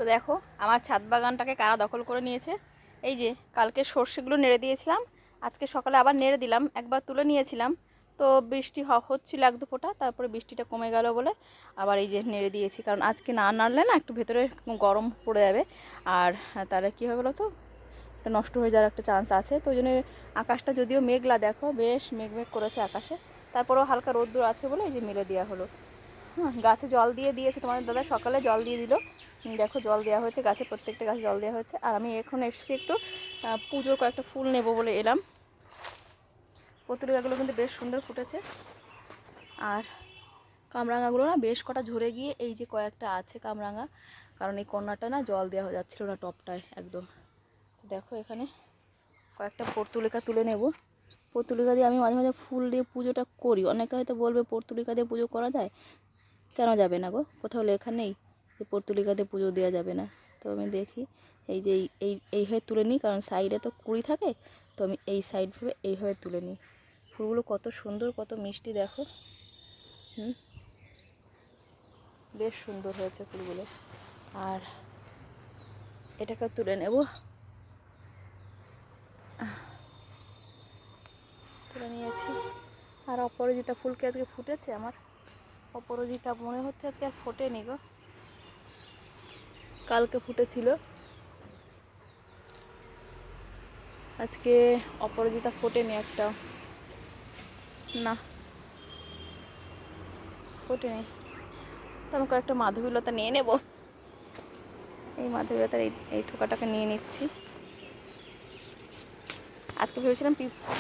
তো দেখো আমার ছাদ বাগানটাকে কারা দখল করে নিয়েছে। এই যে কালকে সর্ষেগুলো নেড়ে দিয়েছিলাম, আজকে সকালে আবার নেড়ে দিলাম, একবার তুলে নিয়েছিলাম। তো বৃষ্টি হচ্ছিল এক দু ফোঁটা, তারপরে বৃষ্টিটা কমে গেল বলে আবার এই যে নেড়ে দিয়েছি, কারণ আজকে না নাড়লে না একটু ভেতরে গরম পড়ে যাবে, আর তাহলে কী হবে বলো তো, এটা নষ্ট হয়ে যাওয়ার একটা চান্স আছে। তো ওই জন্য আকাশটা যদিও মেঘলা, দেখো বেশ মেঘ মেঘ করেছে আকাশে, তারপরেও হালকা রোদ্দুর আছে বলে এই যে মেলে দেওয়া হলো। হ্যাঁ, গাছে জল দিয়ে দিয়েছে, তোমাদের দাদা সকালে জল দিয়ে দিল, দেখো জল দেওয়া হয়েছে গাছে, প্রত্যেকটা গাছে জল দেওয়া হয়েছে। আর আমি এখন এসেছি একটু পুজোর কয়েকটা ফুল নেব বলে এলাম। পত্রিকাগুলো কিন্তু বেশ সুন্দর ফুটেছে, আর কামরাঙাগুলো না বেশ কটা ঝরে গিয়ে এই যে কয়েকটা আছে কামরাঙা, কারণ এই কর্নারটা না জল দেওয়া যাচ্ছিল না টপটায় একদম। দেখো এখানে কয়েকটা পর্তুলিকা তুলে নেব। পর্তুলিকা দিয়ে আমি মাঝে মাঝে ফুল দিয়ে পুজোটা করি। অনেকে হয়তো বলবে পর্তুলিকা দিয়ে পুজো করা যায়, কেন যাবে না গো, কোথাও লেখা নেই যে পর্তুলিকাতে পুজো দেওয়া যাবে না। তো আমি দেখি এই যে এইভাবে তুলে নিই, কারণ সাইডে তো কুড়ি থাকে, তো আমি এই সাইডভাবে এইভাবে তুলে নিই। ফুলগুলো কত সুন্দর, কত মিষ্টি দেখো। বেশ সুন্দর হয়েছে ফুলগুলো। আর এটাকে তুলে নেব, তুলে নিয়েছি। আর অপরাজিতা ফুলকে আজকে ফুটেছে আমার, অপরাজিতা মনে হচ্ছে আজকে আর ফোটেনি গো, কালকে ফুটেছিল, আজকে অপরাজিতা ফোটেনি একটা, না ফোটেনি। তো আমি কয়েকটা মাধবীলতা নিয়ে নেব, এই মাধবীলতার এই থোকাটাকে নিয়ে নিচ্ছি। আজকে ভেবেছিলাম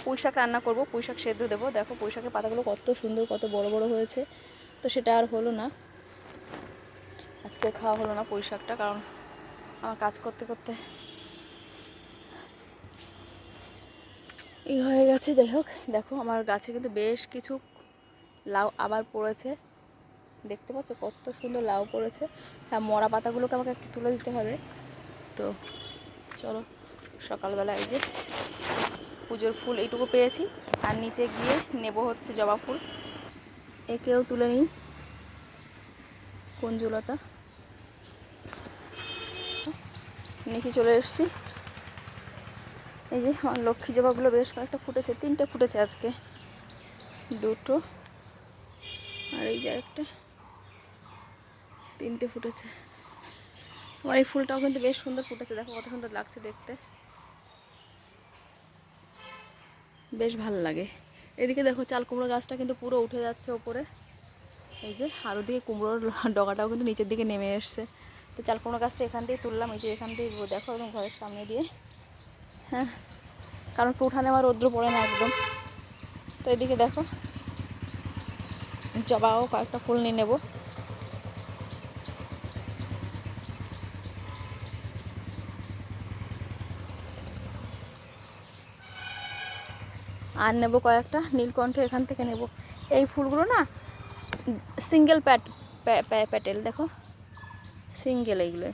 পুঁই শাক রান্না করবো, পুঁই শাক সেদ্ধ দেবো। দেখো পুঁই শাকের পাতাগুলো কত সুন্দর, কত বড় বড় হয়েছে। তো সেটা আর হলো না, আজকে খাওয়া হলো না পুঁই শাকটা, কারণ আমার কাজ করতে করতে এই হয়ে গেছে। যাই হোক, দেখো আমার গাছে কিন্তু বেশ কিছু লাউ আবার পড়েছে, দেখতে পাচ্ছ কত সুন্দর লাউ পড়েছে। হ্যাঁ, মরা পাতাগুলোকে আমাকে একটু তুলে দিতে হবে। তো চলো, সকালবেলা এই যে পুজোর ফুল এইটুকু পেয়েছি, আর নিচে গিয়ে নেব হচ্ছে জবা ফুল, একেও তুলে নিই, কুঞ্জলতা। নিচে চলে এসেছি, এই যে আমার লক্ষ্মী জবাগুলো বেশ কয়েকটা ফুটেছে, 3টে ফুটেছে আজকে, 2টো, আর এই যে একটা, 3টে ফুটেছে। আমার এই ফুলটাও কিন্তু বেশ সুন্দর ফুটেছে, দেখো কত সুন্দর লাগছে দেখতে, বেশ ভালো লাগে। এদিকে দেখো চাল কুমড়ো গাছটা কিন্তু পুরো উঠে যাচ্ছে ওপরে, এই যে আর ওদিকে কুমড়োর ডগাটাও কিন্তু নিচের দিকে নেমে এসছে। তো চাল কুমড়ো গাছটা এখান দিয়ে তুললাম, এই যে এখান দিয়ে দেখো এবং ঘরের সামনে দিয়ে, হ্যাঁ, কারণ একটু উঠানে আমার রৌদ্র পড়ে না একদম। তো এদিকে দেখো জবাও কয়েকটা ফুল নিয়ে নেব। আর নেব কয়েকটা নীলকণ্ঠ, এখান থেকে নেব। এই ফুলগুলো না সিঙ্গেল প্যাটেল, দেখো সিঙ্গেল এইগুলো,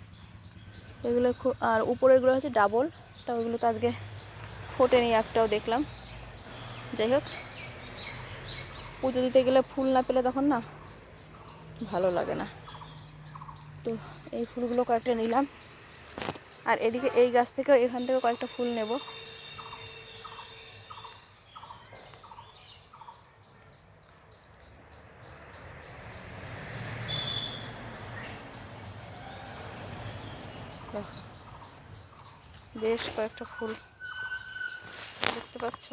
এগুলো আর উপরেরগুলো হচ্ছে ডাবল। তা ওইগুলো তো আজকে ফোটেনি একটাও দেখলাম। যাই হোক, পুজো দিতে গেলে ফুল না পেলে তখন না ভালো লাগে না। তো এই ফুলগুলো কয়েকটা নিলাম, আর এদিকে এই গাছ থেকেও এখান থেকে কয়েকটা ফুল নেব। বেশ কয়েকটা ফুল দেখতে পাচ্ছ।